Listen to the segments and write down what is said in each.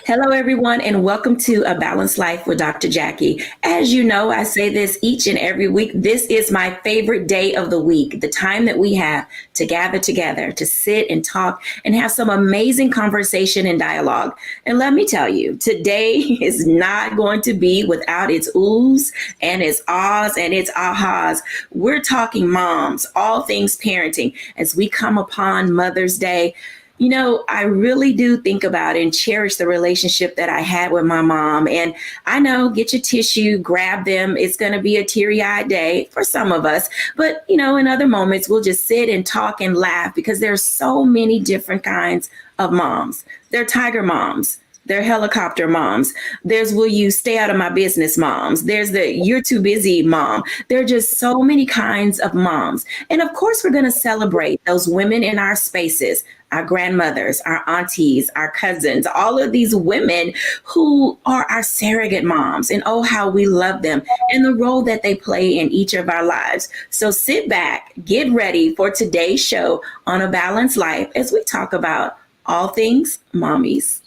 Hello, everyone, and welcome to A Balanced Life with Dr. Jacquie. As you know, I say this each and every week. This is my favorite day of the week, the time that we have to gather together, to sit and talk and have some amazing conversation and dialogue. And let me tell you, today is not going to be without its oohs and its ahs and its ahas. We're talking moms, all things parenting, as we come upon Mother's Day. You know, I really do think about and cherish the relationship that I had with my mom. And I know, get your tissue, grab them. It's going to be a teary-eyed day for some of us. But, you know, in other moments, we'll just sit and talk and laugh because there's so many different kinds of moms. They're tiger moms. They're helicopter moms. There's will you stay out of my business moms. There's the you're too busy mom. There are just so many kinds of moms. And of course, we're going to celebrate those women in our spaces, our grandmothers, our aunties, our cousins, all of these women who are our surrogate moms. And oh, how we love them and the role that they play in each of our lives. So sit back, get ready for today's show on A Balanced Life as we talk about all things mommies.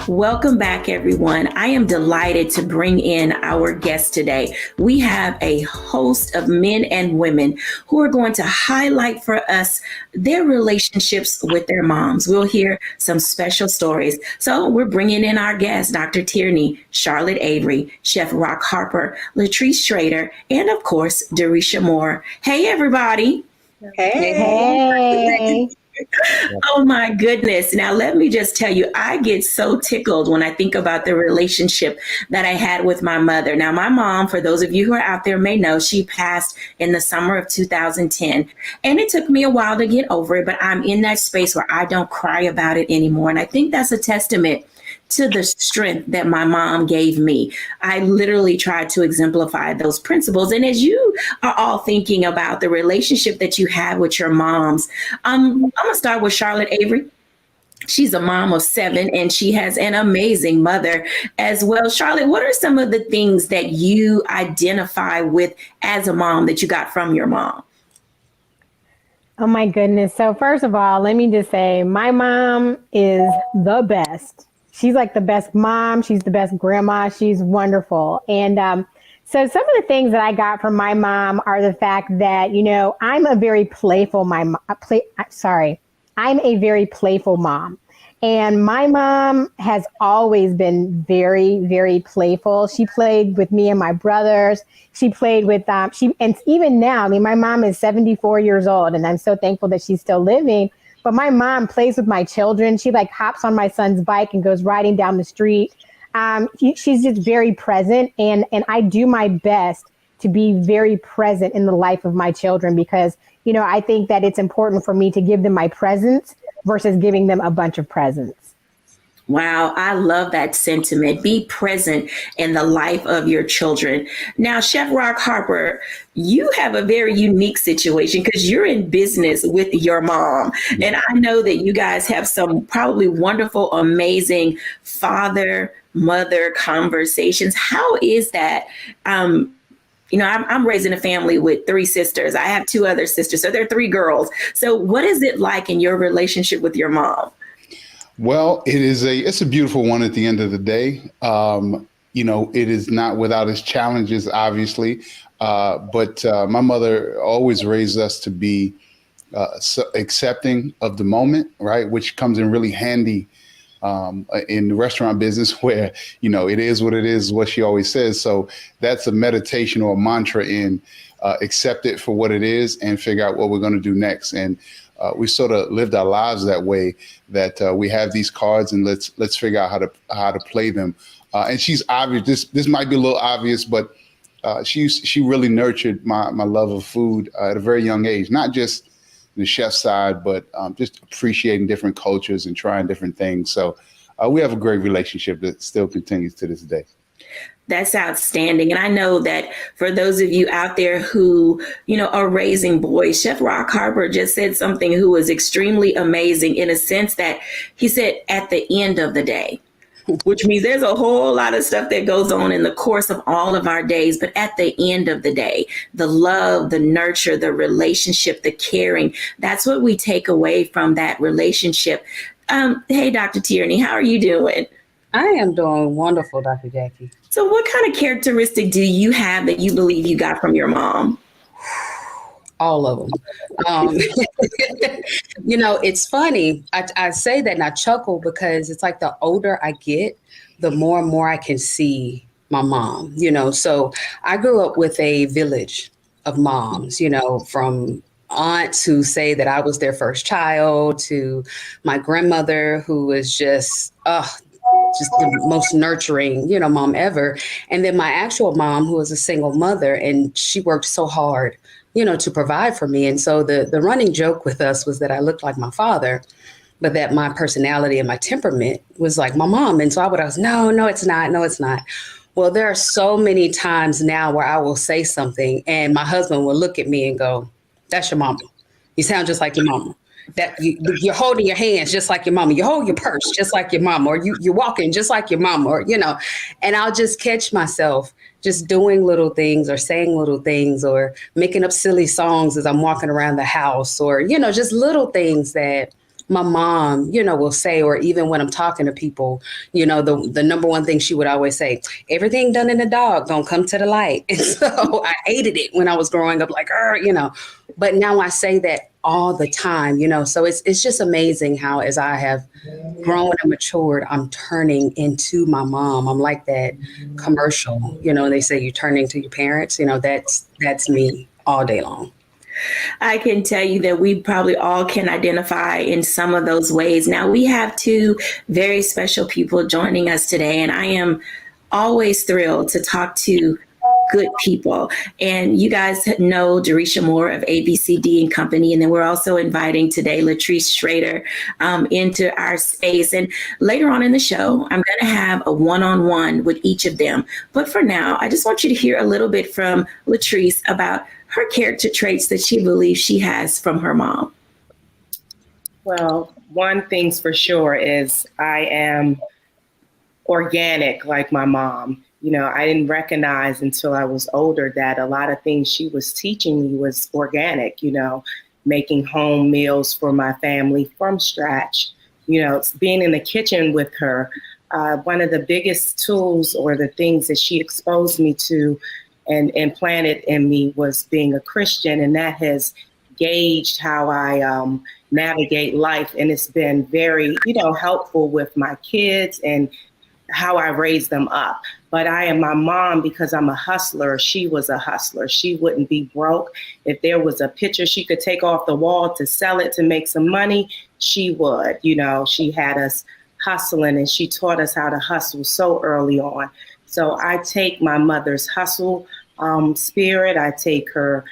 Welcome back, everyone. I am delighted to bring in our guest today. We have a host of men and women who are going to highlight for us their relationships with their moms. We'll hear some special stories. So we're bringing in our guests, Dr. Tierney, Charlotte Avery, Chef Rock Harper, Latrice Schrader, and of course, Derisha Moore. Hey, everybody. Hey. Oh my goodness. Now, let me just tell you, I get so tickled when I think about the relationship that I had with my mother. Now, my mom, for those of you who are out there may know, she passed in the summer of 2010. And it took me a while to get over it, but I'm in that space where I don't cry about it anymore. And I think that's a testament to the strength that my mom gave me. I literally tried to exemplify those principles. And as you are all thinking about the relationship that you have with your moms, I'm going to start with Charlotte Avery. She's a mom of 7 and she has an amazing mother as well. Charlotte, what are some of the things that you identify with as a mom that you got from your mom? Oh my goodness. So first of all, let me just say my mom is the best. She's like the best mom. She's the best grandma. She's wonderful. And so some of the things that I got from my mom are the fact that, you know, I'm a very playful mom. And my mom has always been very, very playful. She played with me and my brothers. She played with and even now, I mean, my mom is 74 years old and I'm so thankful that she's still living. But my mom plays with my children. She like hops on my son's bike and goes riding down the street. She's just very present. And I do my best to be very present in the life of my children because, you know, I think that it's important for me to give them my presence versus giving them a bunch of presents. Wow, I love that sentiment. Be present in the life of your children. Now, Chef Rock Harper, you have a very unique situation because you're in business with your mom. And I know that you guys have some probably wonderful, amazing father-mother conversations. How is that? You know, I'm raising a family with 3 sisters. I have 2 other sisters, so there are 3 girls. So what is it like in your relationship with your mom? Well, it's a beautiful one at the end of the day. You know, it is not without its challenges, obviously. But my mother always raised us to be accepting of the moment, right? Which comes in really handy in the restaurant business where, you know, it is what it is, what she always says. So that's a meditation or a mantra in accept it for what it is and figure out what we're going to do next. And we sort of lived our lives that way, that we have these cards and let's figure out how to play them. And she's obvious. This might be a little obvious, but she really nurtured my love of food at a very young age, not just the chef side, but just appreciating different cultures and trying different things. So we have a great relationship that still continues to this day. That's outstanding. And I know that for those of you out there who, are raising boys, Chef Rock Harper just said something who was extremely amazing in a sense that he said at the end of the day, which means there's a whole lot of stuff that goes on in the course of all of our days. But at the end of the day, the love, the nurture, the relationship, the caring, that's what we take away from that relationship. Hey, Dr. Tierney, how are you doing? I am doing wonderful, Dr. Jackie. So what kind of characteristic do you have that you believe you got from your mom? All of them. It's funny. I say that and I chuckle because it's like the older I get, the more and more I can see my mom, So I grew up with a village of moms, from aunts who say that I was their first child to my grandmother who was just the most nurturing, mom ever. And then my actual mom, who was a single mother, and she worked so hard, to provide for me. And so the running joke with us was that I looked like my father, but that my personality and my temperament was like my mom. And so I would always, no, it's not. No, it's not. Well, there are so many times now where I will say something and my husband will look at me and go, that's your mama. You sound just like your mama. That you're holding your hands just like your mama. You hold your purse just like your mama, or you're walking just like your mama, or, and I'll just catch myself just doing little things or saying little things or making up silly songs as I'm walking around the house or, just little things that my mom, will say, or even when I'm talking to people, the number one thing she would always say, everything done in the dog don't come to the light. And so I hated it when I was growing up, like, but now I say that all the time, so it's just amazing how as I have grown and matured, I'm turning into my mom. I'm like that commercial, they say you turn into your parents, that's me all day long. I can tell you that we probably all can identify in some of those ways. Now, we have two very special people joining us today, and I am always thrilled to talk to good people. And you guys know Jerisha Moore of ABCD and Company. And then we're also inviting today Latrice Schrader into our space. And later on in the show, I'm going to have a one-on-one with each of them. But for now, I just want you to hear a little bit from Latrice about her character traits that she believes she has from her mom. Well, one thing's for sure is I am organic like my mom. I didn't recognize until I was older that a lot of things she was teaching me was organic, making home meals for my family from scratch, being in the kitchen with her. One of the biggest tools or the things that she exposed me to and implanted in me was being a Christian. And that has gauged how I navigate life. And it's been very, helpful with my kids and how I raised them up. But I am my mom because I'm a hustler. She was a hustler. She wouldn't be broke. If there was a picture she could take off the wall to sell it to make some money, she would. She had us hustling and she taught us how to hustle so early on. So I take my mother's hustle spirit. I take her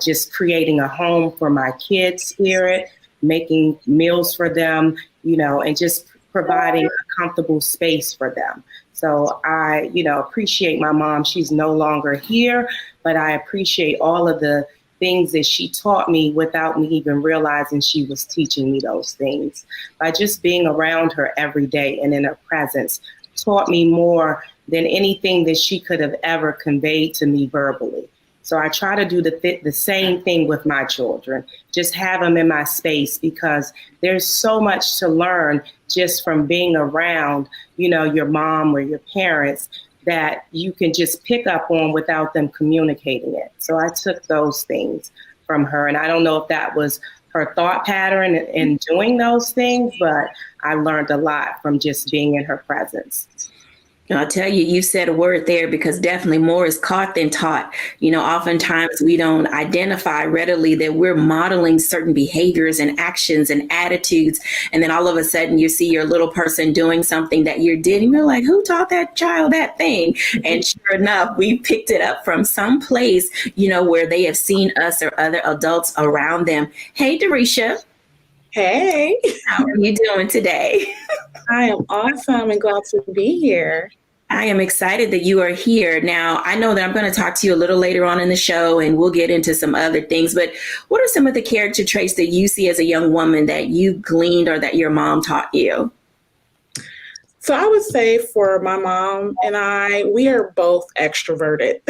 just creating a home for my kids spirit, making meals for them, and just providing a comfortable space for them. So I, appreciate my mom. She's no longer here, but I appreciate all of the things that she taught me without me even realizing she was teaching me those things. By just being around her every day and in her presence taught me more than anything that she could have ever conveyed to me verbally. So I try to do the same thing with my children, just have them in my space because there's so much to learn just from being around, your mom or your parents that you can just pick up on without them communicating it. So I took those things from her. And I don't know if that was her thought pattern in doing those things, but I learned a lot from just being in her presence. I'll tell you, you said a word there because definitely more is caught than taught. Oftentimes we don't identify readily that we're modeling certain behaviors and actions and attitudes. And then all of a sudden you see your little person doing something that you did and you're like, who taught that child that thing? And sure enough, we picked it up from some place, where they have seen us or other adults around them. Hey, Jerisha. Hey. How are you doing today? I am awesome and glad to be here. I am excited that you are here. Now, I know that I'm going to talk to you a little later on in the show and we'll get into some other things, but what are some of the character traits that you see as a young woman that you gleaned or that your mom taught you? So I would say for my mom and I, we are both extroverted.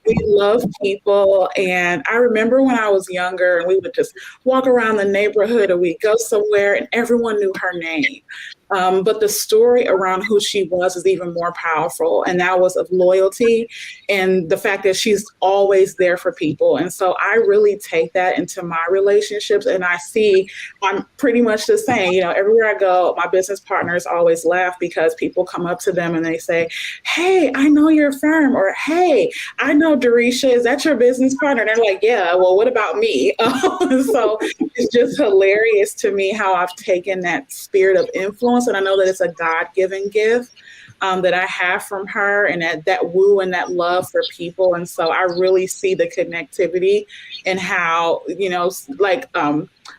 We love people. And I remember when I was younger and we would just walk around the neighborhood or we'd go somewhere and everyone knew her name. But the story around who she was is even more powerful. And that was of loyalty and the fact that she's always there for people. And so I really take that into my relationships. And I see I'm pretty much the same. You know, everywhere I go, my business partners always laugh because people come up to them and they say, "Hey, I know your firm," or "Hey, I know Dorisha. Is that your business partner?" And they're like, "Yeah, well, what about me?" So it's just hilarious to me how I've taken that spirit of influence. And I know that it's a God-given gift that I have from her, and that woo and that love for people. And so I really see the connectivity and how, you know, like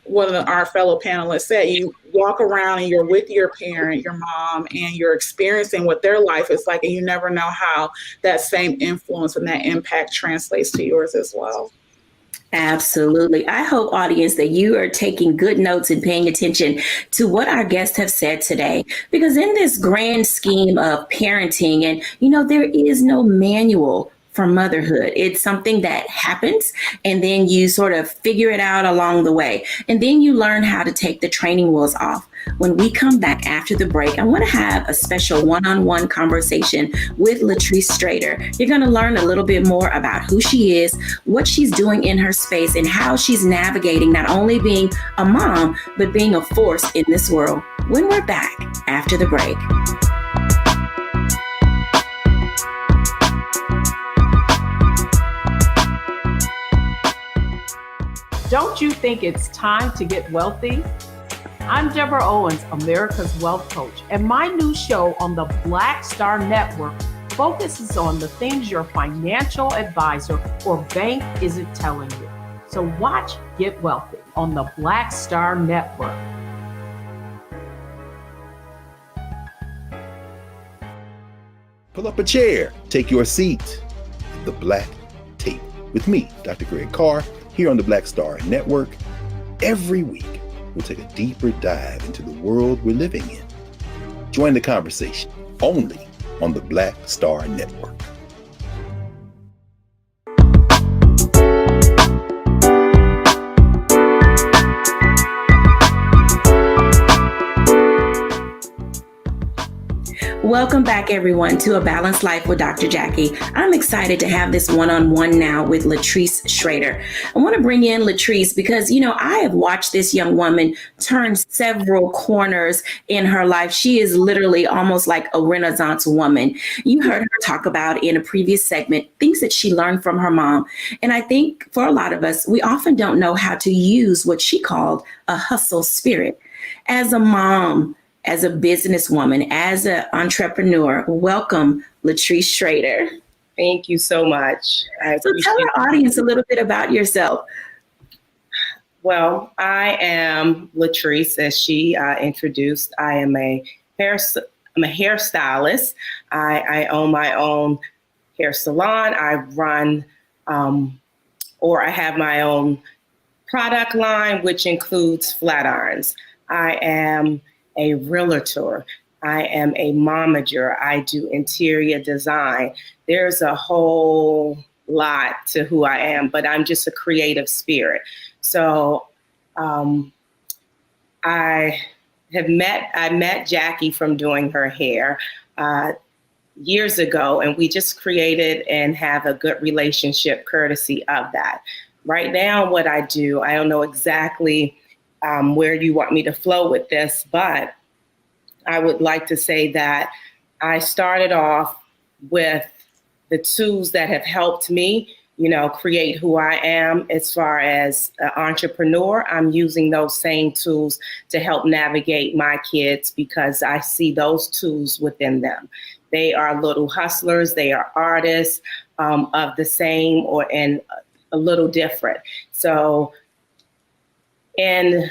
one of our fellow panelists said, you walk around and you're with your parent, your mom, and you're experiencing what their life is like, and you never know how that same influence and that impact translates to yours as well. Absolutely. I hope, audience, that you are taking good notes and paying attention to what our guests have said today, because in this grand scheme of parenting, and, you know, there is no manual for motherhood. It's something that happens and then you sort of figure it out along the way. And then you learn how to take the training wheels off. When we come back after the break, I want to have a special one-on-one conversation with Latrice Strader. You're going to learn a little bit more about who she is, what she's doing in her space, and how she's navigating not only being a mom, but being a force in this world. When we're back after the break. Don't you think it's time to get wealthy? I'm Deborah Owens, America's Wealth Coach, and my new show on the Black Star Network focuses on the things your financial advisor or bank isn't telling you. So watch Get Wealthy on the Black Star Network. Pull up a chair, take your seat. The Black Tape with me, Dr. Greg Carr, here on the Black Star Network. Every week, we'll take a deeper dive into the world we're living in. Join the conversation only on the Black Star Network. Welcome back, everyone, to A Balanced Life with Dr. Jacquie. I'm excited to have this one-on-one now with Latrice Strader. I want to bring in Latrice because, you know, I have watched this young woman turn several corners in her life. She is literally almost like a Renaissance woman. You heard her talk about in a previous segment things that she learned from her mom. And I think for a lot of us, we often don't know how to use what she called a hustle spirit. As a mom, as a businesswoman, as an entrepreneur, welcome, Latrice Strader. Thank you so much. So tell our audience a little bit about yourself. Well, I am Latrice, as she introduced. I am a hairstylist. I own my own hair salon. I run, or I have my own product line, which includes flat irons. I am a realtor. I am a momager. I do interior design. There's a whole lot to who I am, but I'm just a creative spirit. So I met Jackie from doing her hair years ago, and we just created and have a good relationship courtesy of that. Right now, what I do, I don't know exactly where you want me to flow with this, but I would like to say that I started off with the tools that have helped me, you know, create who I am as far as an entrepreneur. I'm using those same tools to help navigate my kids because I see those tools within them. They are little hustlers. They are artists of the same and a little different. So in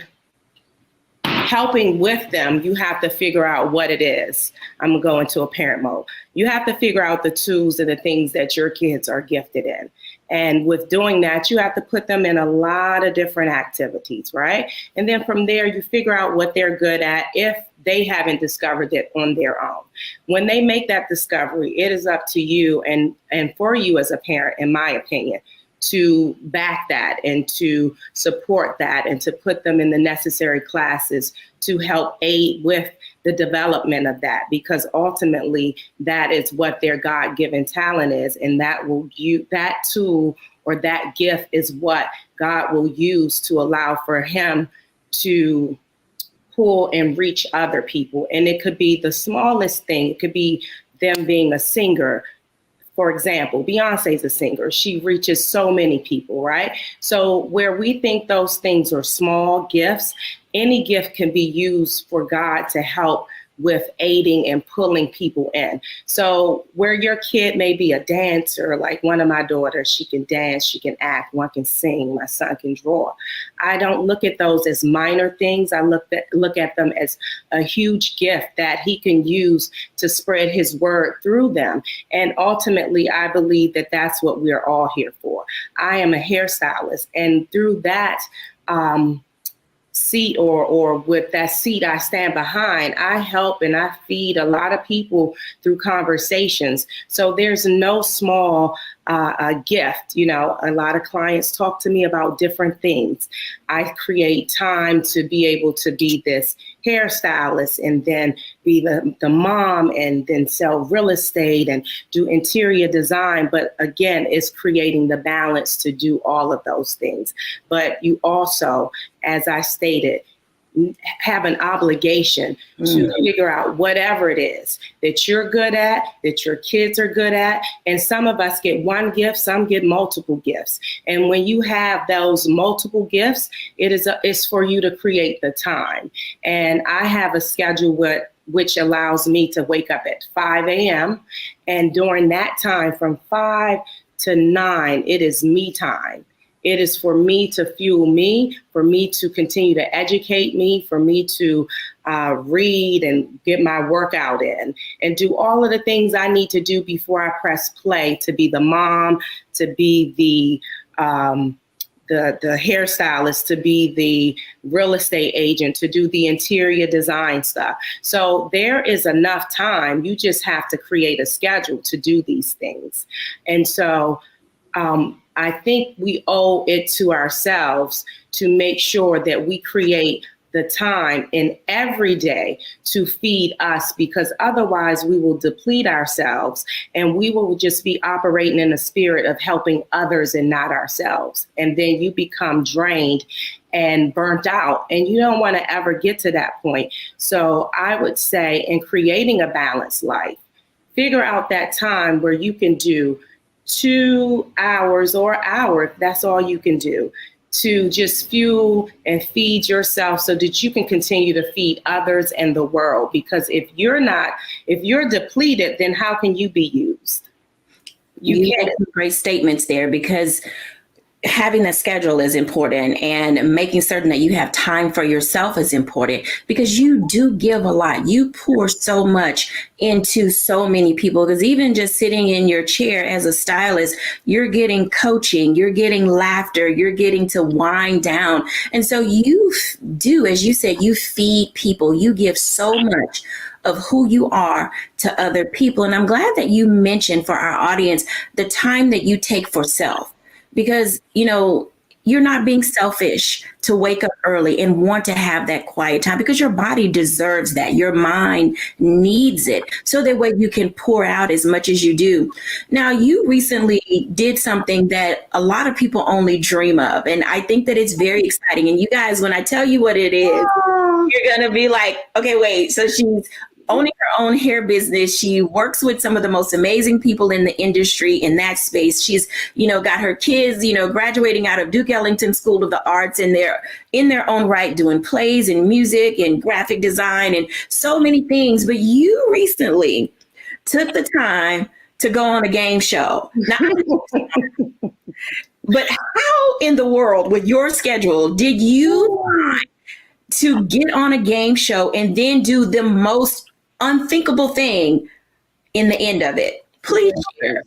helping with them, you have to figure out what it is. I'm going to go into a parent mode. You have to figure out the tools and the things that your kids are gifted in. And with doing that, you have to put them in a lot of different activities, right? And then from there, you figure out what they're good at if they haven't discovered it on their own. When they make that discovery, it is up to you and for you as a parent, in my opinion, to back that and to support that and to put them in the necessary classes to help aid with the development of that, because ultimately that is what their God-given talent is, and that tool or that gift is what God will use to allow for him to pull and reach other people. And it could be the smallest thing. It could be them being a singer. For example, Beyonce's a singer. She reaches so many people, right? So where we think those things are small gifts, any gift can be used for God to help with aiding and pulling people in. So where your kid may be a dancer, like one of my daughters, she can dance, she can act, one can sing, my son can draw. I don't look at those as minor things. I look at them as a huge gift that he can use to spread his word through them. And ultimately, I believe that that's what we're all here for. I am a hairstylist, and through that, seat or with that seat I stand behind, I help and I feed a lot of people through conversations. So there's no small gift. You know, a lot of clients talk to me about different things. I create time to be able to be this hairstylist and then be the mom and then sell real estate and do interior design. But again, it's creating the balance to do all of those things. But you also, as I stated, have an obligation to figure out whatever it is that you're good at, that your kids are good at. And some of us get one gift, some get multiple gifts. And when you have those multiple gifts, it's for you to create the time. And I have a schedule which allows me to wake up at 5 a.m. And during that time, from 5 to 9, it is me time. It is for me to fuel me, for me to continue to educate me, for me to read and get my workout in and do all of the things I need to do before I press play, to be the mom, to be the hairstylist, to be the real estate agent, to do the interior design stuff. So there is enough time. You just have to create a schedule to do these things. And so I think we owe it to ourselves to make sure that we create the time in every day to feed us, because otherwise we will deplete ourselves and we will just be operating in the spirit of helping others and not ourselves. And then you become drained and burnt out, and you don't want to ever get to that point. So I would say, in creating a balanced life, figure out that time where you can do 2 hours or an hour, that's all you can do, to just fuel and feed yourself so that you can continue to feed others and the world. Because if you're depleted, then how can you be used? You had some great statements there, because having a schedule is important, and making certain that you have time for yourself is important, because you do give a lot. You pour so much into so many people, because even just sitting in your chair as a stylist, you're getting coaching, you're getting laughter, you're getting to wind down. And so you do, as you said, you feed people, you give so much of who you are to other people. And I'm glad that you mentioned for our audience the time that you take for self. Because, you know, you're not being selfish to wake up early and want to have that quiet time, because your body deserves that. Your mind needs it, so that way you can pour out as much as you do. Now, you recently did something that a lot of people only dream of. And I think that it's very exciting. And you guys, when I tell you what it is, you're going to be like, okay, wait. So she's owning her own hair business. She works with some of the most amazing people in the industry in that space. She's, you know, got her kids, you know, graduating out of Duke Ellington School of the Arts, and they're in their own right doing plays and music and graphic design and so many things. But you recently took the time to go on a game show. Now, but how in the world, with your schedule, did you find to get on a game show and then do the most unthinkable thing in the end of it? Please share.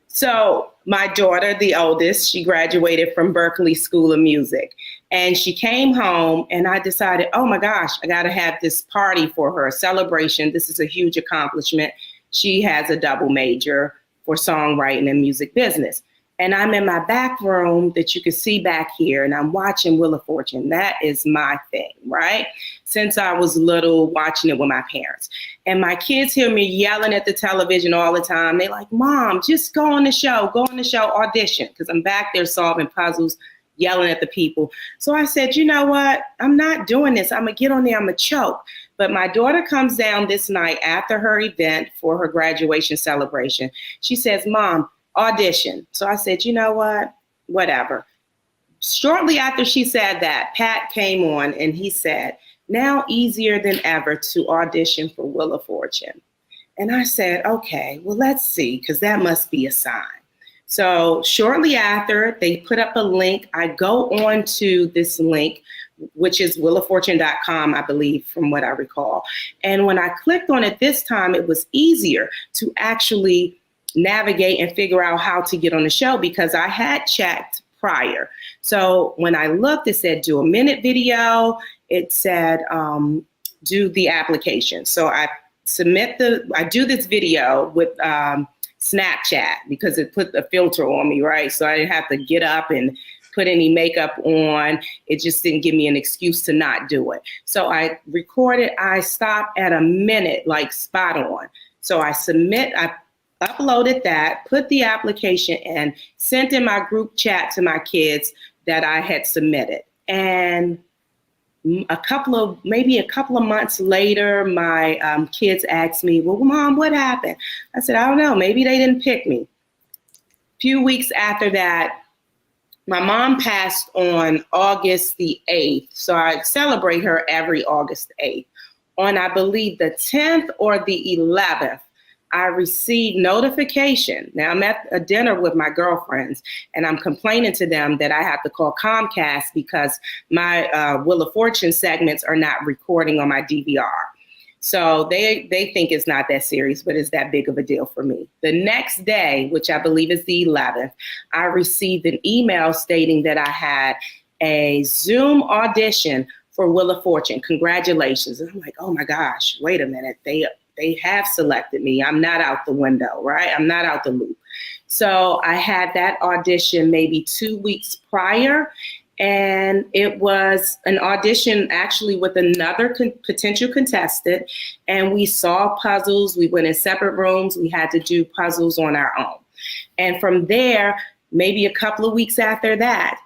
So my daughter, the oldest, she graduated from Berklee School of Music, and she came home and I decided, oh my gosh, I got to have this party for her, a celebration. This is a huge accomplishment. She has a double major for songwriting and music business. And I'm in my back room that you can see back here, and I'm watching Wheel of Fortune. That is my thing, right? Since I was little, watching it with my parents. And my kids hear me yelling at the television all the time. They're like, Mom, just go on the show, audition. Because I'm back there solving puzzles, yelling at the people. So I said, you know what? I'm not doing this. I'm going to get on there. I'm going to choke. But my daughter comes down this night after her event for her graduation celebration. She says, Mom, audition. So I said, you know what? Whatever. Shortly after she said that, Pat came on and he said, now easier than ever to audition for Wheel of Fortune. And I said, okay, well, let's see, because that must be a sign. So shortly after, they put up a link. I go on to this link, which is wheeloffortune.com, I believe, from what I recall. And when I clicked on it this time, it was easier to actually navigate and figure out how to get on the show because I had checked prior. So when I looked, it said do a minute video. It said do the application. So I do this video with Snapchat because it put the filter on me, right? So I didn't have to get up and put any makeup on. It just didn't give me an excuse to not do it. So I recorded, I stopped at a minute, like spot on. So I uploaded that, put the application in, sent in my group chat to my kids that I had submitted. And maybe a couple of months later, my kids asked me, well, Mom, what happened? I said, I don't know, maybe they didn't pick me. A few weeks after that, my mom passed on August the 8th. So I celebrate her every August 8th. On, I believe, the 10th or the 11th, I received notification. Now I'm at a dinner with my girlfriends and I'm complaining to them that I have to call Comcast because my Wheel of Fortune segments are not recording on my DVR. So they think it's not that serious, but it's that big of a deal for me. The next day, which I believe is the 11th, I received an email stating that I had a Zoom audition for Wheel of Fortune. Congratulations. And I'm like, oh my gosh, wait a minute. They have selected me. I'm not out the window, right? I'm not out the loop. So I had that audition maybe 2 weeks prior, and it was an audition actually with another potential contestant, and we saw puzzles. We went in separate rooms. We had to do puzzles on our own. And from there, maybe a couple of weeks after that,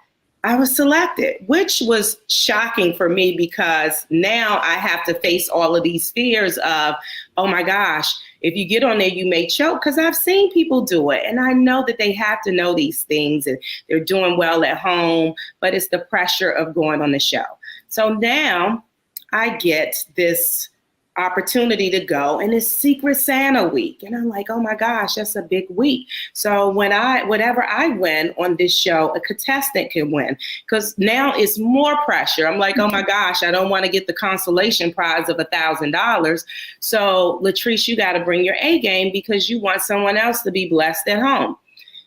I was selected, which was shocking for me because now I have to face all of these fears of, oh my gosh, if you get on there, you may choke, because I've seen people do it. And I know that they have to know these things and they're doing well at home, but it's the pressure of going on the show. So now I get this opportunity to go, and it's Secret Santa week. And I'm like, oh my gosh, that's a big week. So whatever I win on this show, a contestant can win, because now it's more pressure. I'm like, oh my gosh, I don't want to get the consolation prize of $1,000. So Latrice, you got to bring your A game because you want someone else to be blessed at home.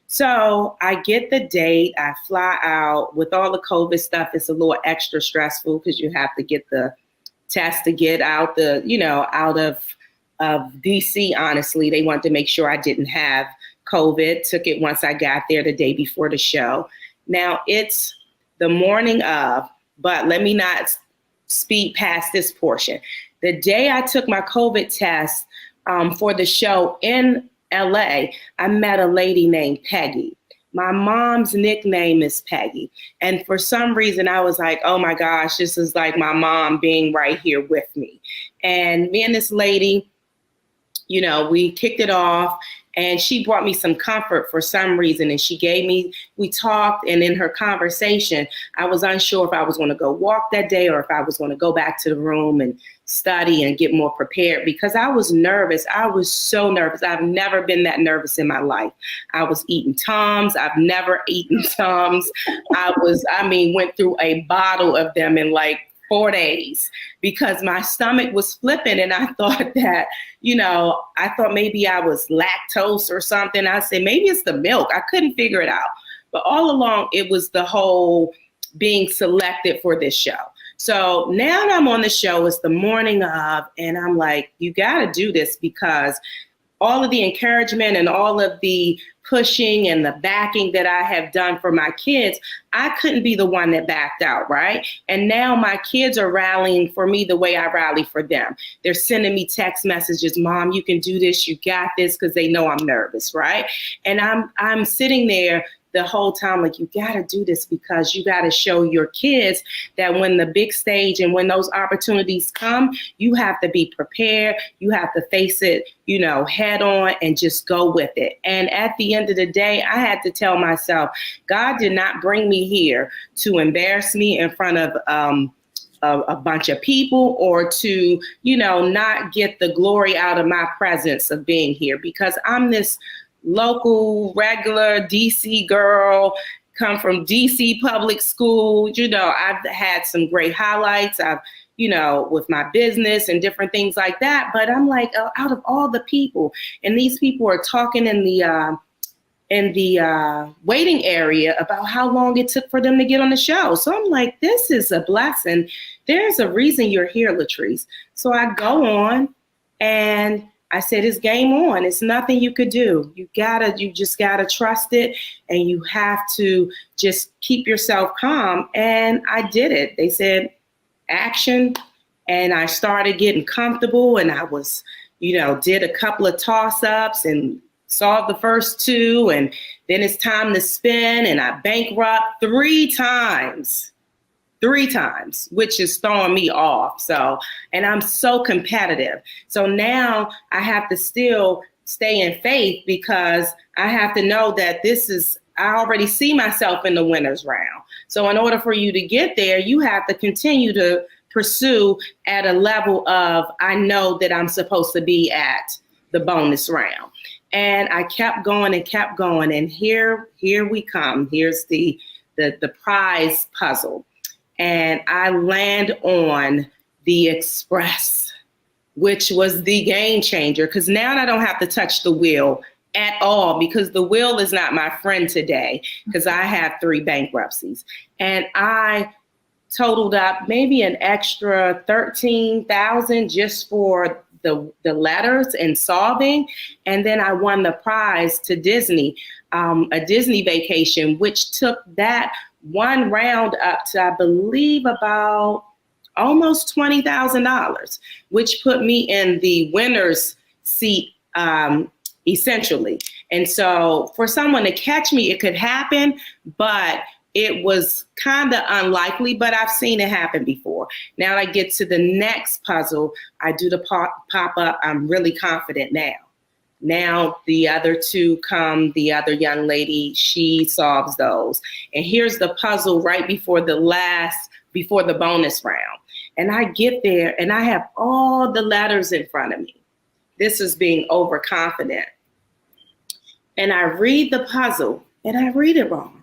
So I get the date, I fly out. With all the COVID stuff, it's a little extra stressful because you have to get the test to get out out of DC. Honestly, they wanted to make sure I didn't have COVID. Took it once I got there the day before the show. Now it's the morning of, but let me not speed past this portion. The day I took my COVID test for the show in LA, I met a lady named Peggy. My mom's nickname is Peggy. And for some reason, I was like, oh my gosh, this is like my mom being right here with me. And me and this lady, we kicked it off, and she brought me some comfort for some reason. And we talked, and in her conversation, I was unsure if I was going to go walk that day or if I was going to go back to the room and study and get more prepared, because I was nervous. I was so nervous. I've never been that nervous in my life. I was eating Tums. I've never eaten Tums. Went through a bottle of them in like 4 days because my stomach was flipping, and I thought that, I thought maybe I was lactose or something. I said, maybe it's the milk. I couldn't figure it out. But all along, it was the whole being selected for this show. So now that I'm on the show, it's the morning of, and I'm like, you got to do this, because all of the encouragement and all of the pushing and the backing that I have done for my kids, I couldn't be the one that backed out, right? And now my kids are rallying for me the way I rally for them. They're sending me text messages, Mom, you can do this, you got this, because they know I'm nervous, right? And I'm sitting there the whole time, like, you got to do this, because you got to show your kids that when the big stage and when those opportunities come, you have to be prepared. You have to face it, head on, and just go with it. And at the end of the day, I had to tell myself, God did not bring me here to embarrass me in front of a bunch of people, or to, not get the glory out of my presence of being here, because I'm this local, regular DC girl, come from DC public school. I've had some great highlights. I've, with my business and different things like that. But I'm like, out of all the people, and these people are talking in the waiting area about how long it took for them to get on the show. So I'm like, this is a blessing. There's a reason you're here, Latrice. So I go on, and I said, it's game on. It's nothing you could do. You just gotta trust it, and you have to just keep yourself calm. And I did it. They said, action. And I started getting comfortable, and I was, did a couple of toss-ups and solved the first 2. And then it's time to spin, and I bankrupt 3 times, which is throwing me off. So, and I'm so competitive. So now I have to still stay in faith, because I have to know that I already see myself in the winner's round. So in order for you to get there, you have to continue to pursue at a level of, I know that I'm supposed to be at the bonus round. And I kept going and kept going. And here we come. Here's the prize puzzle. And I land on the Express, which was the game changer, because now I don't have to touch the wheel at all, because the wheel is not my friend today, because I have 3 bankruptcies. And I totaled up maybe an extra $13,000 just for the letters and solving. And then I won the prize to Disney, a Disney vacation, which took that one round up to, I believe, about almost $20,000, which put me in the winner's seat, essentially. And so for someone to catch me, it could happen, but it was kind of unlikely, but I've seen it happen before. Now I get to the next puzzle. I do the pop-up. I'm really confident now. Now the other 2 come, the other young lady, she solves those. And here's the puzzle right before the bonus round. And I get there, and I have all the letters in front of me. This is being overconfident. And I read the puzzle, and I read it wrong.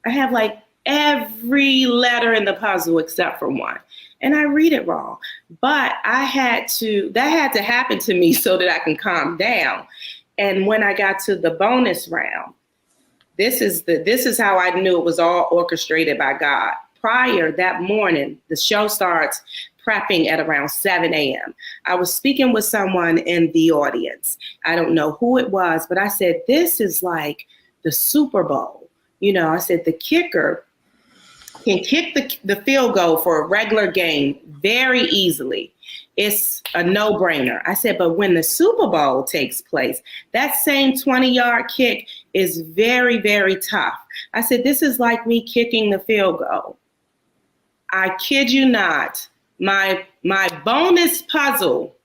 I have like every letter in the puzzle except for one. And I read it wrong. But that had to happen to me so that I can calm down. And when I got to the bonus round, this is how I knew it was all orchestrated by God. Prior that morning, the show starts prepping at around 7 a.m. I was speaking with someone in the audience. I don't know who it was, but I said, this is like the Super Bowl. I said, the kicker can kick the field goal for a regular game very easily. It's a no-brainer. I said, but when the Super Bowl takes place, that same 20-yard kick is very, very tough. I said, this is like me kicking the field goal. I kid you not. My bonus puzzle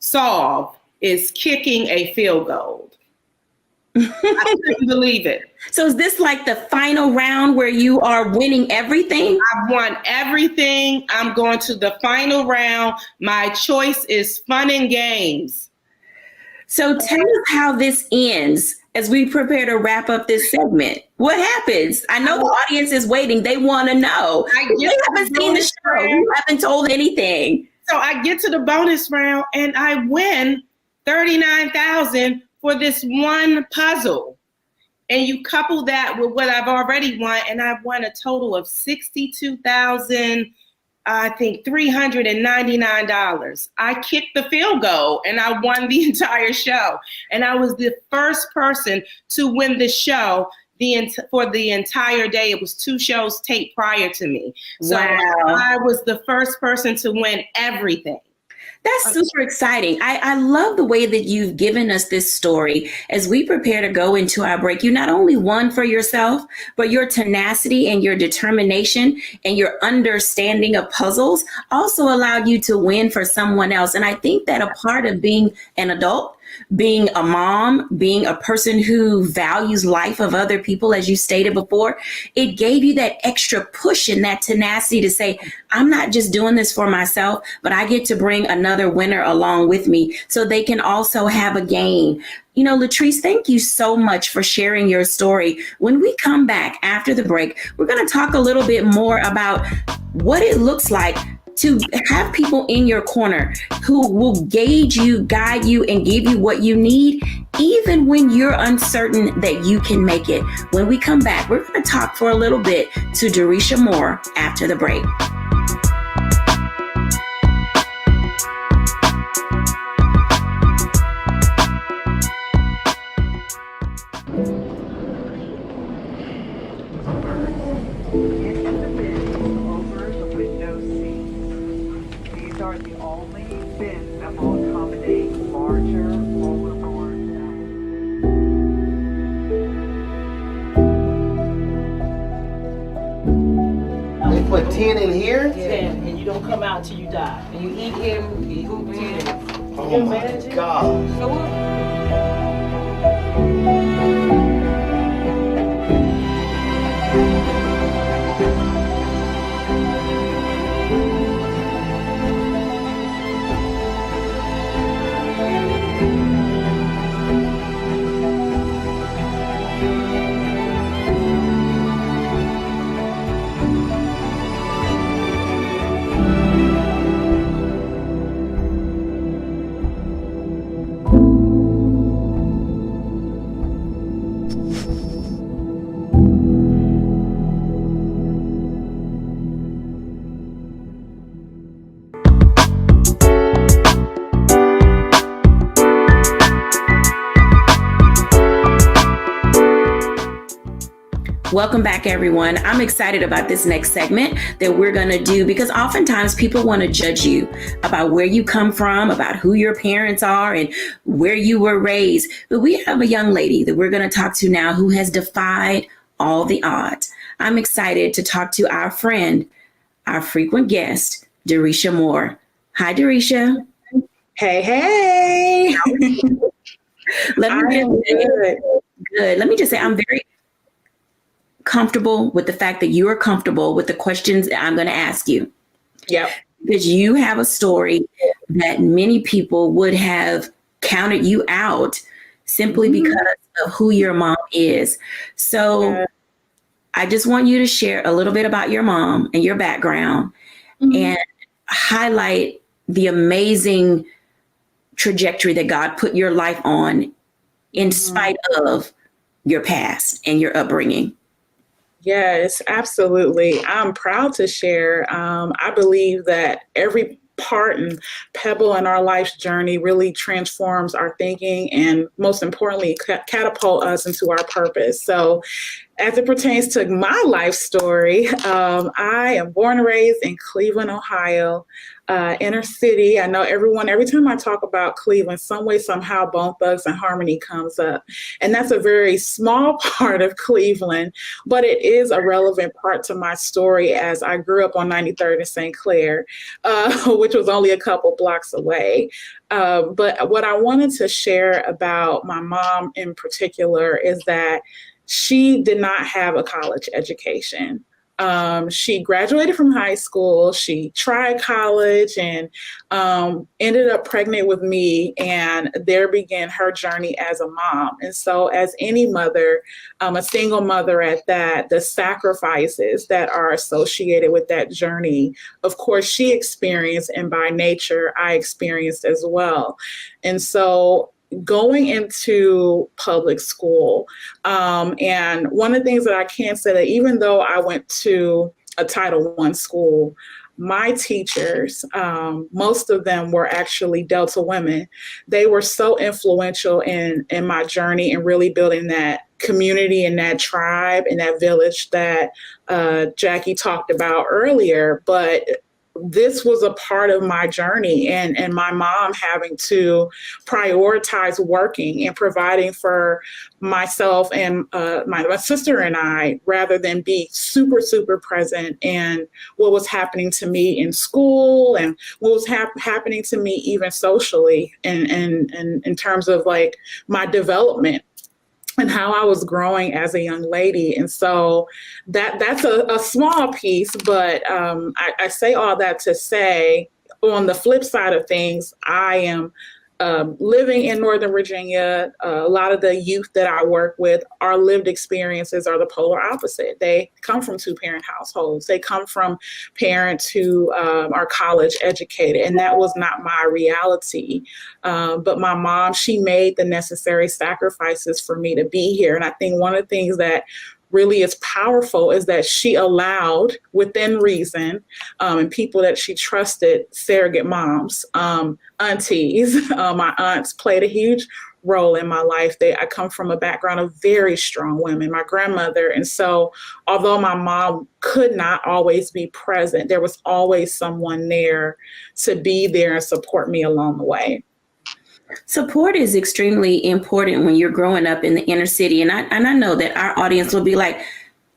solve is kicking a field goal. I couldn't believe it. So is this like the final round where you are winning everything? I've won everything. I'm going to the final round. My choice is fun and games. So tell us how this ends. as we prepare to wrap up this segment? What happens? I know the audience is waiting. They want to know. They haven't seen the show. You haven't told anything. So I get to the bonus round and I win $39,000 for this one puzzle. And you couple that with what I've already won, and I've won a total of $62,000. I think $399. I kicked the field goal and I won the entire show. And I was the first person to win the show for the entire day. It was 2 shows taped prior to me. So I was the first person to win everything. That's super exciting. I love the way that you've given us this story. As we prepare to go into our break, you not only won for yourself, but your tenacity and your determination and your understanding of puzzles also allowed you to win for someone else. And I think that a part of being an adult, being a mom, being a person who values life of other people, as you stated before, it gave you that extra push and that tenacity to say, I'm not just doing this for myself, but I get to bring another winner along with me so they can also have a gain. You know, Latrice, thank you so much for sharing your story. When we come back after the break, we're going to talk a little bit more about what it looks like to have people in your corner who will gauge you, guide you, and give you what you need, even when you're uncertain that you can make it. When we come back, we're going to talk for a little bit to Derisha Moore after the break. Put 10 in here? 10, and you don't come out till you die. And you eat him, you eat 10. Oh my God. Welcome back, everyone. I'm excited about this next segment that we're going to do because oftentimes people want to judge you about where you come from, about who your parents are and where you were raised. But we have a young lady that we're going to talk to now who has defied all the odds. I'm excited to talk to our friend, our frequent guest, Derisha Moore. Hi, Derisha. Hey, hey. Let me just say, I'm very comfortable with the fact that you are comfortable with the questions that I'm going to ask you. Yep. Because you have a story that many people would have counted you out simply because of who your mom is. So I just want you to share a little bit about your mom and your background and highlight the amazing trajectory that God put your life on in spite of your past and your upbringing. Yes, absolutely. I'm proud to share. I believe that every part and pebble in our life's journey really transforms our thinking and most importantly, catapult us into our purpose. So as it pertains to my life story, I am born and raised in Cleveland, Ohio, inner city. I know every time I talk about Cleveland, some way, somehow Bone Thugs and Harmony comes up. And that's a very small part of Cleveland, but it is a relevant part to my story as I grew up on 93rd and St. Clair, which was only a couple blocks away. But what I wanted to share about my mom in particular is that she did not have a college education. She graduated from high school. She tried college and ended up pregnant with me. And there began her journey as a mom. And so as any mother, a single mother at that, the sacrifices that are associated with that journey, of course, she experienced, and by nature, I experienced as well. And so going into public school, and one of the things that I can say that even though I went to a Title I school, my teachers, most of them were actually Delta women. They were so influential in my journey and really building that community and that tribe and that village that Jackie talked about earlier. But this was a part of my journey, and my mom having to prioritize working and providing for myself and my sister and I, rather than be super, super present in what was happening to me in school and what was happening to me even socially and in terms of like my development and how I was growing as a young lady. And so that's a small piece, but I say all that to say, on the flip side of things, I am living in Northern Virginia. A lot of the youth that I work with, our lived experiences are the polar opposite. They come from two-parent households. They come from parents who are college educated, and that was not my reality. But my mom, she made the necessary sacrifices for me to be here. And I think one of the things that really is powerful is that she allowed, within reason, and people that she trusted, surrogate moms, aunties. My aunts played a huge role in my life. I come from a background of very strong women, my grandmother. And so although my mom could not always be present, there was always someone there to be there and support me along the way. Support is extremely important when you're growing up in the inner city. And I know that our audience will be like,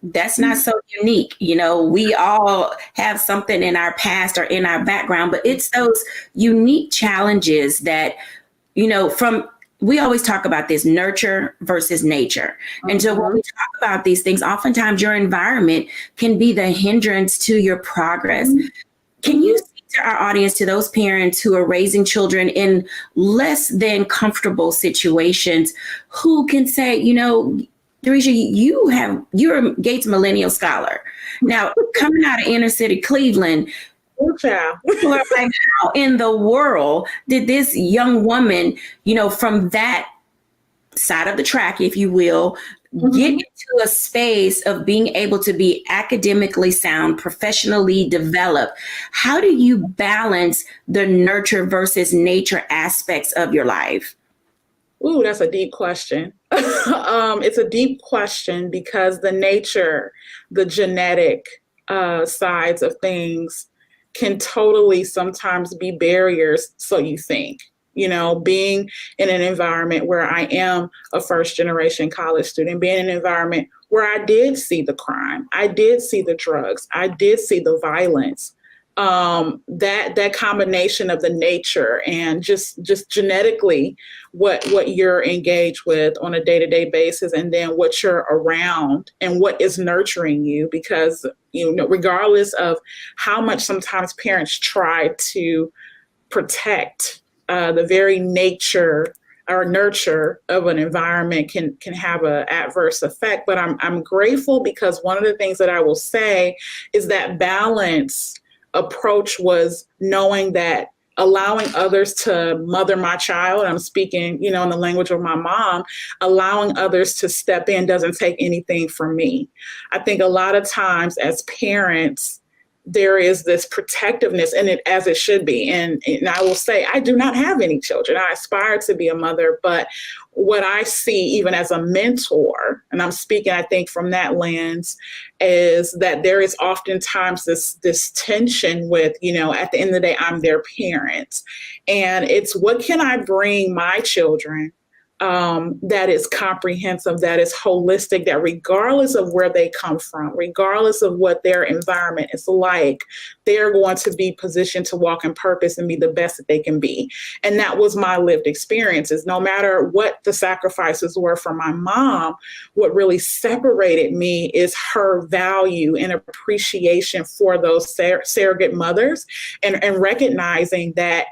that's not so unique. You know, we all have something in our past or in our background, but it's those unique challenges that, you know, we always talk about this nurture versus nature. And so when we talk about these things, oftentimes your environment can be the hindrance to your progress. Can you speak to our audience, to those parents who are raising children in less than comfortable situations, who can say, you know, Theresia, you're a Gates Millennial Scholar. Now, coming out of inner city Cleveland, people are like, how in the world did this young woman, you know, from that side of the track, if you will, get into a space of being able to be academically sound, professionally developed? How do you balance the nurture versus nature aspects of your life? Ooh, that's a deep question. It's a deep question because the nature, the genetic sides of things can totally sometimes be barriers, so you think. You know, being in an environment where I am a first generation college student, being in an environment where I did see the crime, I did see the drugs, I did see the violence, that combination of the nature and just genetically what you're engaged with on a day-to-day basis, and then what you're around and what is nurturing you, because, you know, regardless of how much sometimes parents try to protect the very nature or nurture of an environment can have an adverse effect. But I'm grateful, because one of the things that I will say is that balance approach was knowing that allowing others to mother my child, I'm speaking, you know, in the language of my mom, allowing others to step in doesn't take anything from me. I think a lot of times as parents, there is this protectiveness in it, as it should be. And I will say, I do not have any children. I aspire to be a mother, but what I see even as a mentor, and I'm speaking, I think, from that lens, is that there is oftentimes this tension with, you know, at the end of the day, I'm their parent. And it's, what can I bring my children that is comprehensive, that is holistic, that regardless of where they come from, regardless of what their environment is like, they're going to be positioned to walk in purpose and be the best that they can be. And that was my lived experiences. No matter what the sacrifices were for my mom, what really separated me is her value and appreciation for those surrogate mothers, and recognizing that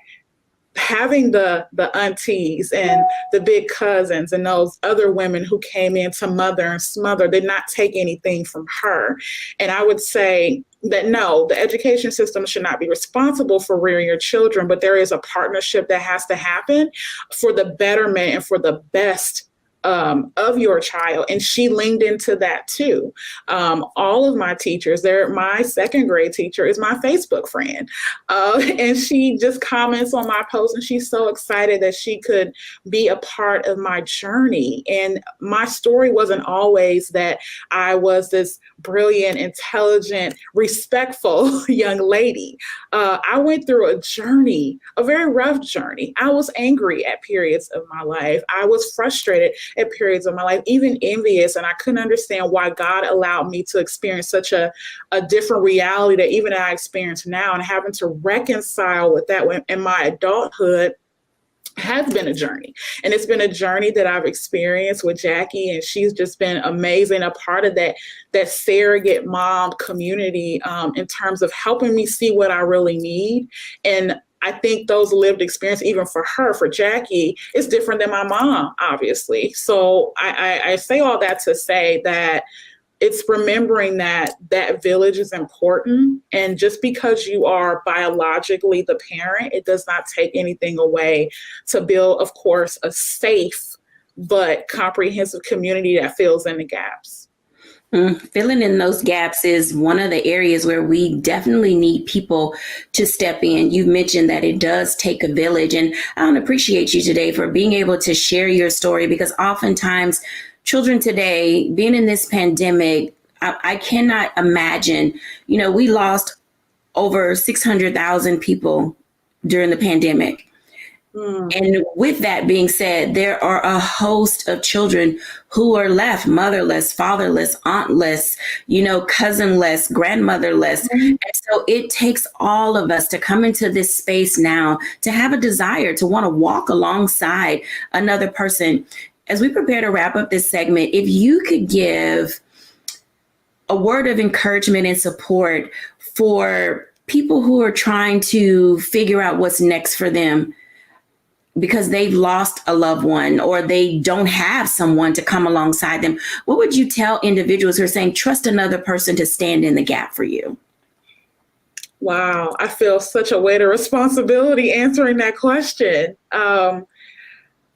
having the aunties and the big cousins and those other women who came in to mother and smother did not take anything from her. And I would say that no, the education system should not be responsible for rearing your children, but there is a partnership that has to happen for the betterment and for the best of your child. And she leaned into that too. All of my teachers, my second grade teacher is my Facebook friend. And she just comments on my posts, and she's so excited that she could be a part of my journey. And my story wasn't always that I was this brilliant, intelligent, respectful young lady. I went through a journey, a very rough journey. I was angry at periods of my life. I was frustrated at periods of my life, even envious. And I couldn't understand why God allowed me to experience such a different reality that even I experience now, and having to reconcile with that in my adulthood has been a journey. And it's been a journey that I've experienced with Jackie, and she's just been amazing, a part of that surrogate mom community in terms of helping me see what I really need. And I think those lived experience, even for her, for Jackie, is different than my mom, obviously. So I say all that to say that it's remembering that village is important. And just because you are biologically the parent, it does not take anything away to build, of course, a safe but comprehensive community that fills in the gaps. Filling in those gaps is one of the areas where we definitely need people to step in. You've mentioned that it does take a village, and I want to appreciate you today for being able to share your story, because oftentimes children today, being in this pandemic, I cannot imagine, we lost over 600,000 people during the pandemic. And with that being said, there are a host of children who are left motherless, fatherless, auntless, cousinless, grandmotherless. And so it takes all of us to come into this space now to have a desire to want to walk alongside another person. As we prepare to wrap up this segment, if you could give a word of encouragement and support for people who are trying to figure out what's next for them, because they've lost a loved one or they don't have someone to come alongside them, what would you tell individuals who are saying, trust another person to stand in the gap for you? Wow, I feel such a weight of responsibility answering that question.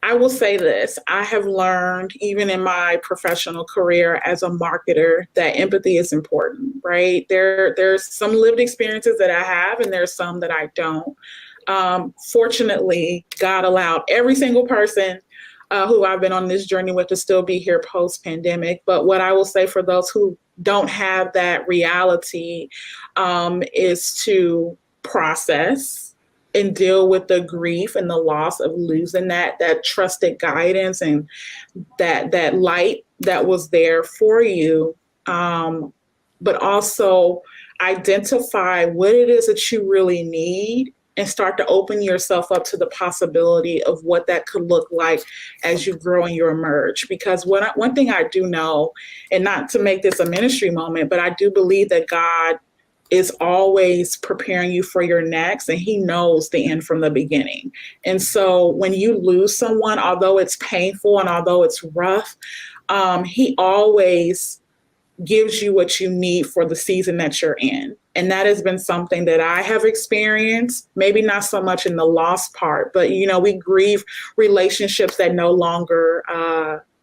I will say this. I have learned, even in my professional career as a marketer, that empathy is important, right? There's some lived experiences that I have, and there's some that I don't. Fortunately, God allowed every single person who I've been on this journey with to still be here post-pandemic. But what I will say for those who don't have that reality is to process and deal with the grief and the loss of losing that trusted guidance and that light that was there for you. But also identify what it is that you really need and start to open yourself up to the possibility of what that could look like as you grow and you emerge. Because one thing I do know, and not to make this a ministry moment, but I do believe that God is always preparing you for your next, and he knows the end from the beginning. And so when you lose someone, although it's painful and although it's rough, he always gives you what you need for the season that you're in. And that has been something that I have experienced, maybe not so much in the loss part, but, we grieve relationships that no longer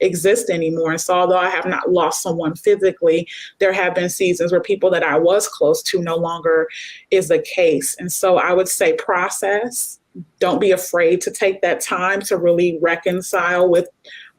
exist anymore. And so although I have not lost someone physically, there have been seasons where people that I was close to no longer is the case. And so I would say process. Don't be afraid to take that time to really reconcile with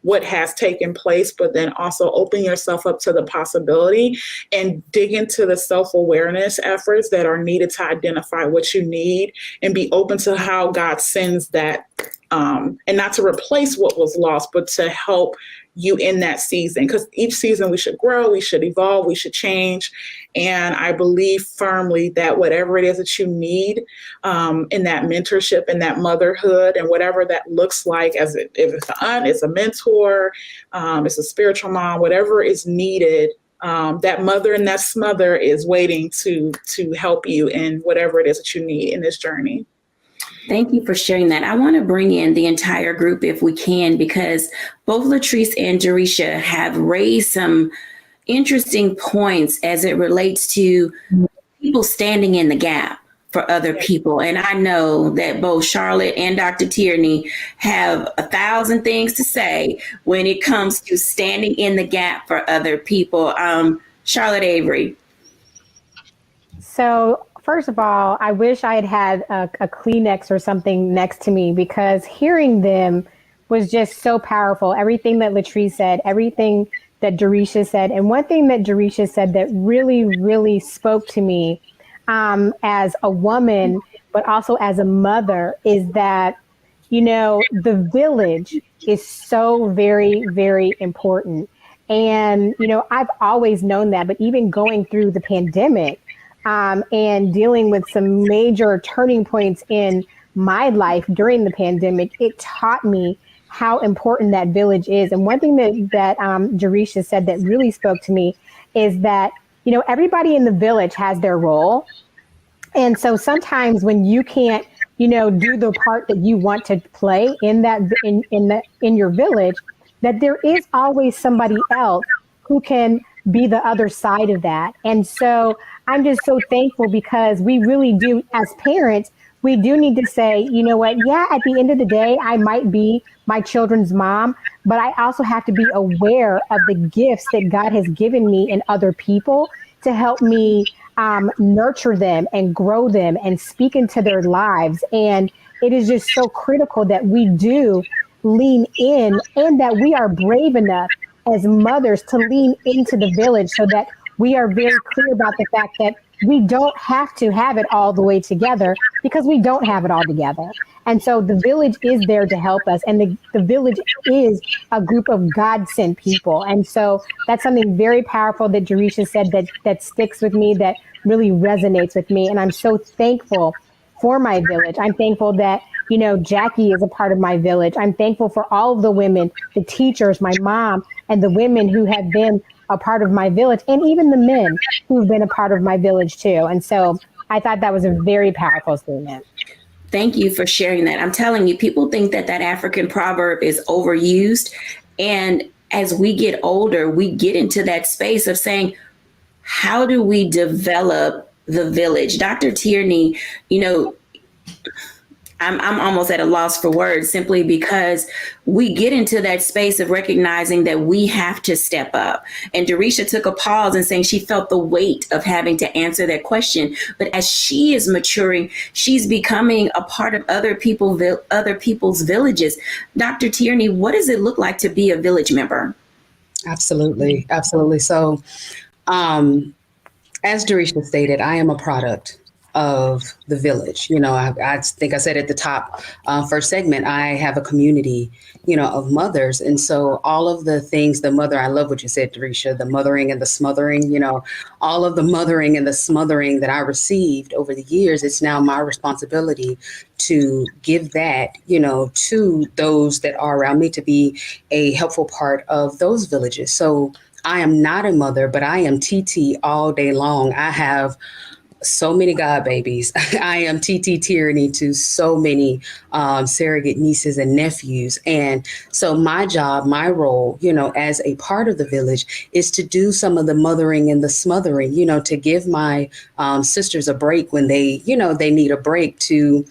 what has taken place, but then also open yourself up to the possibility and dig into the self-awareness efforts that are needed to identify what you need and be open to how God sends that and not to replace what was lost, but to help you in that season. Because each season we should grow, we should evolve, we should change. And I believe firmly that whatever it is that you need in that mentorship and that motherhood and whatever that looks like, if it's an aunt, it's a mentor, it's a spiritual mom, whatever is needed, that mother and that smother is waiting to help you in whatever it is that you need in this journey. Thank you for sharing that. I want to bring in the entire group if we can, because both Latrice and Jerisha have raised some interesting points as it relates to people standing in the gap for other people. And I know that both Charlotte and Dr. Tierney have 1,000 things to say when it comes to standing in the gap for other people. Charlotte Avery. So first of all, I wish I had had a Kleenex or something next to me, because hearing them was just so powerful. Everything that Latrice said, everything that Jerisha said. And one thing that Jerisha said that really, really spoke to me as a woman, but also as a mother, is that, you know, the village is so very, very important. And, you know, I've always known that, but even going through the pandemic, and dealing with some major turning points in my life during the pandemic, it taught me how important that village is. And one thing that Jerisha said that really spoke to me is that, you know, everybody in the village has their role. And so sometimes when you can't, you know, do the part that you want to play in that in your village, that there is always somebody else who can be the other side of that. And so I'm just so thankful, because we really do, as parents, we do need to say, you know what, yeah, at the end of the day, I might be my children's mom, but I also have to be aware of the gifts that God has given me in other people to help me nurture them and grow them and speak into their lives. And it is just so critical that we do lean in, and that we are brave enough as mothers to lean into the village, so that we are very clear about the fact that we don't have to have it all the way together, because we don't have it all together. And so the village is there to help us. And the village is a group of God-sent people. And so that's something very powerful that Jerisha said that sticks with me, that really resonates with me. And I'm so thankful for my village. I'm thankful that, you know, Jacquie is a part of my village. I'm thankful for all of the women, the teachers, my mom, and the women who have been a part of my village, and even the men who've been a part of my village too. And so I thought that was a very powerful statement. Thank you for sharing that. I'm telling you, people think that African proverb is overused. And as we get older, we get into that space of saying, how do we develop the village? Dr. Tierney, you know, I'm almost at a loss for words, simply because we get into that space of recognizing that we have to step up. And Jerisha took a pause and saying she felt the weight of having to answer that question. But as she is maturing, she's becoming a part of other people's villages. Dr. Tierney, what does it look like to be a village member? Absolutely. Absolutely. So, as Jerisha stated, I am a product of the village. You know, I think I said at the top, first segment, I have a community, you know, of mothers. And so all of the things, I love what you said, Jerisha, the mothering and the smothering, you know, all of the mothering and the smothering that I received over the years, it's now my responsibility to give that, you know, to those that are around me, to be a helpful part of those villages. So I am not a mother, but I am TT all day long. I have so many God babies. I am TT Tierney to so many surrogate nieces and nephews. And so my job, my role, you know, as a part of the village is to do some of the mothering and the smothering, you know, to give my sisters a break when they, you know, they need a break, to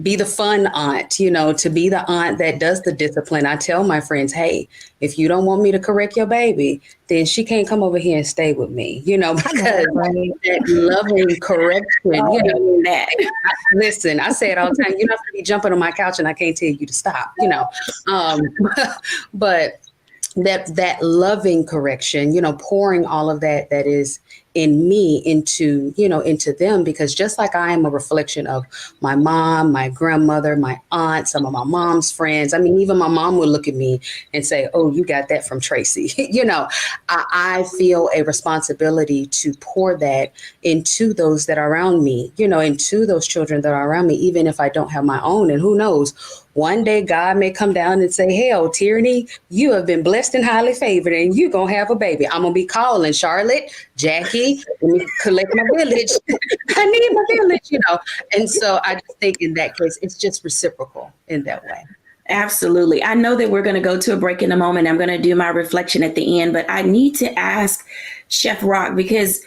be the fun aunt, you know, to be the aunt that does the discipline. I tell my friends, hey, if you don't want me to correct your baby, then she can't come over here and stay with me, you know, because that loving correction, you know, that, listen, I say it all the time, you don't have to be jumping on my couch and I can't tell you to stop, you know, but that loving correction, you know, pouring all of that is in me into them, because just like I am a reflection of my mom, my grandmother, my aunt, some of my mom's friends. I mean, even my mom would look at me and say, "Oh, you got that from Tracy." I feel a responsibility to pour that into those that are around me, into those children that are around me, even if I don't have my own. And who knows, one day God may come down and say, "Hell, Tierney, you have been blessed and highly favored, and you're going to have a baby." I'm going to be calling Charlotte, Jackie, let me collect my village. I need my village, And so I just think in that case, it's just reciprocal in that way. Absolutely. I know that we're going to go to a break in a moment. I'm going to do my reflection at the end, but I need to ask Chef Rock, because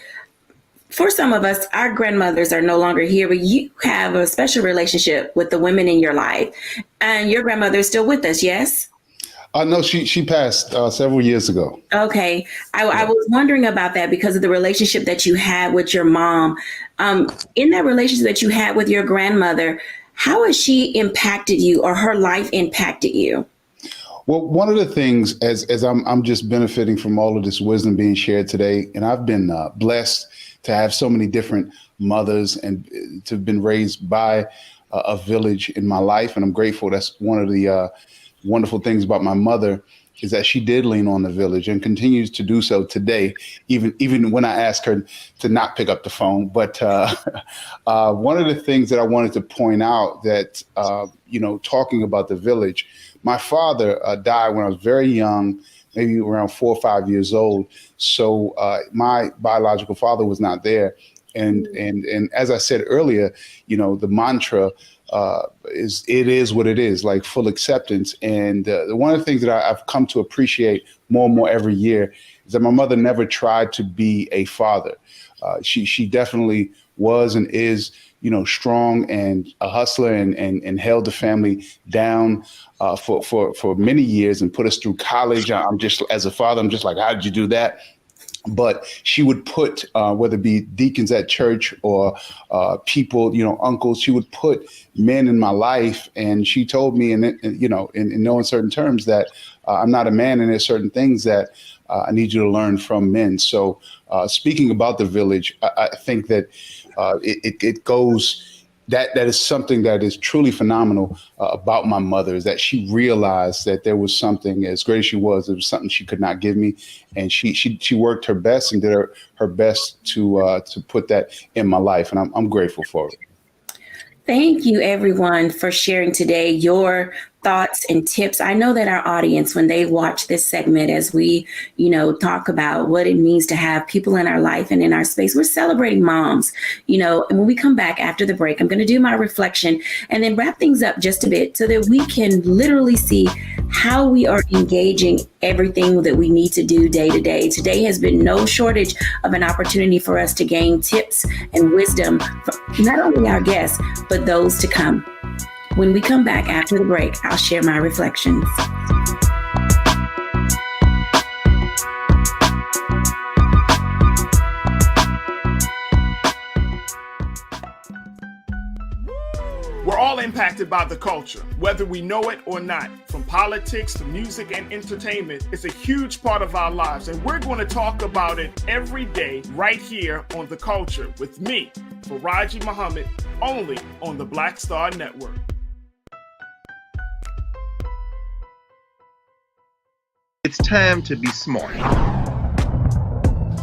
for some of us, our grandmothers are no longer here, but you have a special relationship with the women in your life, and your grandmother is still with us, yes? No, she passed several years ago. Okay. I was wondering about that because of the relationship that you had with your mom. In that relationship that you had with your grandmother, how has she impacted you, or her life impacted you? Well, one of the things, as I'm just benefiting from all of this wisdom being shared today, and I've been blessed to have so many different mothers and to have been raised by a village in my life. And I'm grateful. That's one of the wonderful things about my mother, is that she did lean on the village and continues to do so today, even when I ask her to not pick up the phone. But one of the things that I wanted to point out that, talking about the village, my father died when I was very young, maybe around 4 or 5 years old. So my biological father was not there. And as I said earlier, the mantra is what it is, like full acceptance. And one of the things that I've come to appreciate more and more every year is that my mother never tried to be a father. She definitely was and is, strong and a hustler and held the family down for many years and put us through college. As a father, I'm just like, how did you do that? But she would put, whether it be deacons at church or people, uncles, she would put men in my life. And she told me, in no uncertain terms, that I'm not a man, and there's certain things that I need you to learn from men. So speaking about the village, I think that it goes. That is something that is truly phenomenal about my mother, is that she realized that there was something, as great as she was, there was something she could not give me. And she worked her best and did her best to put that in my life. And I'm grateful for it. Thank you, everyone, for sharing today your thoughts and tips. I know that our audience, when they watch this segment, as we, talk about what it means to have people in our life and in our space, we're celebrating moms, and when we come back after the break, I'm going to do my reflection and then wrap things up just a bit so that we can literally see how we are engaging everything that we need to do day to day. Today has been no shortage of an opportunity for us to gain tips and wisdom from not only our guests, but those to come. When we come back after the break, I'll share my reflections. We're all impacted by the culture, whether we know it or not. From politics to music and entertainment, it's a huge part of our lives, and we're going to talk about it every day right here on The Culture with me, Faraji Muhammad, only on the Black Star Network. It's time to be smart.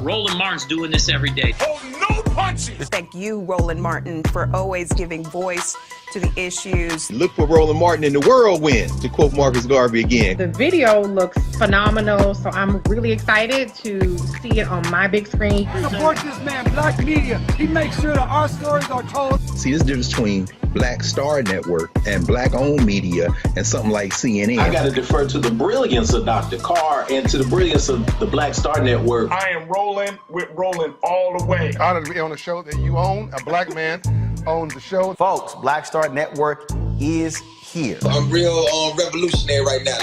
Roland Martin's doing this every day. Oh, no punches! Thank you, Roland Martin, for always giving voice to the issues. Look for Roland Martin in the whirlwind, to quote Marcus Garvey again. The video looks phenomenal, so I'm really excited to see it on my big screen. Support this man, Black Media. He makes sure that our stories are told. See, this difference between Black Star Network and Black-owned media and something like CNN. I got to defer to the brilliance of Dr. Carr and to the brilliance of the Black Star Network. I am rolling with Roland all the way. Honored to be on a show that you own. A black man owns the show. Folks, Black Star Network is here. I'm real revolutionary right now.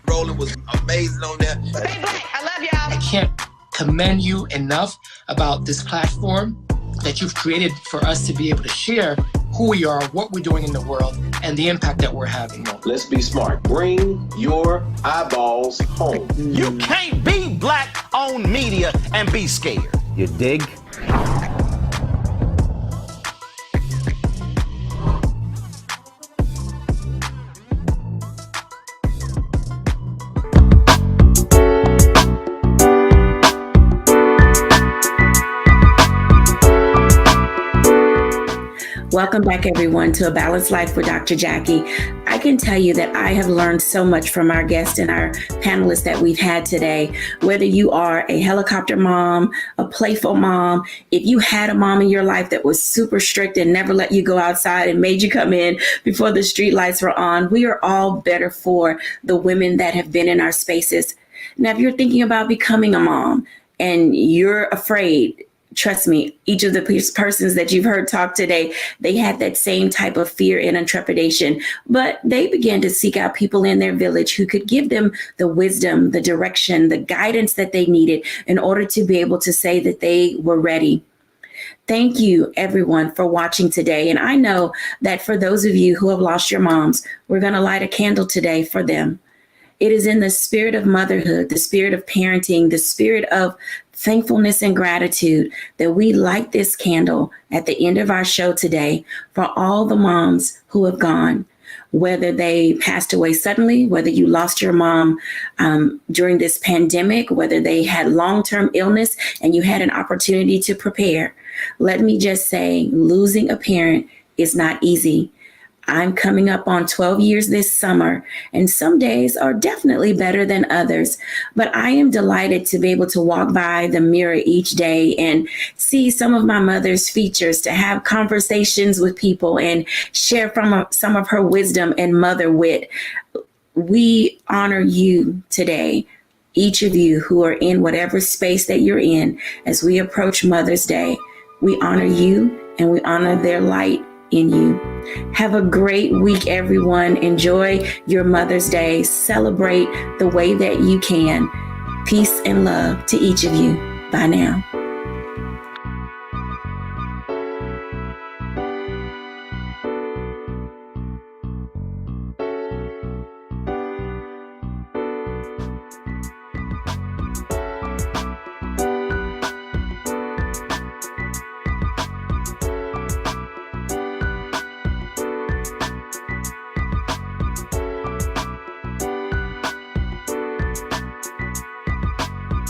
Roland was amazing on that. Hey, Black, I love y'all. I can't commend you enough about this platform that you've created for us to be able to share who we are, what we're doing in the world, and the impact that we're having. Let's be smart. Bring your eyeballs home. You can't be Black-owned media and be scared. You dig? Welcome back, everyone, to A Balanced Life with Dr. Jacquie. I can tell you that I have learned so much from our guests and our panelists that we've had today. Whether you are a helicopter mom, a playful mom, if you had a mom in your life that was super strict and never let you go outside and made you come in before the street lights were on, we are all better for the women that have been in our spaces. Now, if you're thinking about becoming a mom and you're afraid, trust me, each of the persons that you've heard talk today, they had that same type of fear and trepidation, but they began to seek out people in their village who could give them the wisdom, the direction, the guidance that they needed in order to be able to say that they were ready. Thank you, everyone, for watching today. And I know that for those of you who have lost your moms, we're going to light a candle today for them. It is in the spirit of motherhood, the spirit of parenting, the spirit of thankfulness and gratitude that we light this candle at the end of our show today for all the moms who have gone, whether they passed away suddenly, whether you lost your mom during this pandemic, whether they had long-term illness and you had an opportunity to prepare. Let me just say, losing a parent is not easy. I'm coming up on 12 years this summer, and some days are definitely better than others. But I am delighted to be able to walk by the mirror each day and see some of my mother's features, to have conversations with people and share from some of her wisdom and mother wit. We honor you today, each of you who are in whatever space that you're in as we approach Mother's Day. We honor you and we honor their light in you. Have a great week, everyone. Enjoy your Mother's Day. Celebrate the way that you can. Peace and love to each of you. Bye now.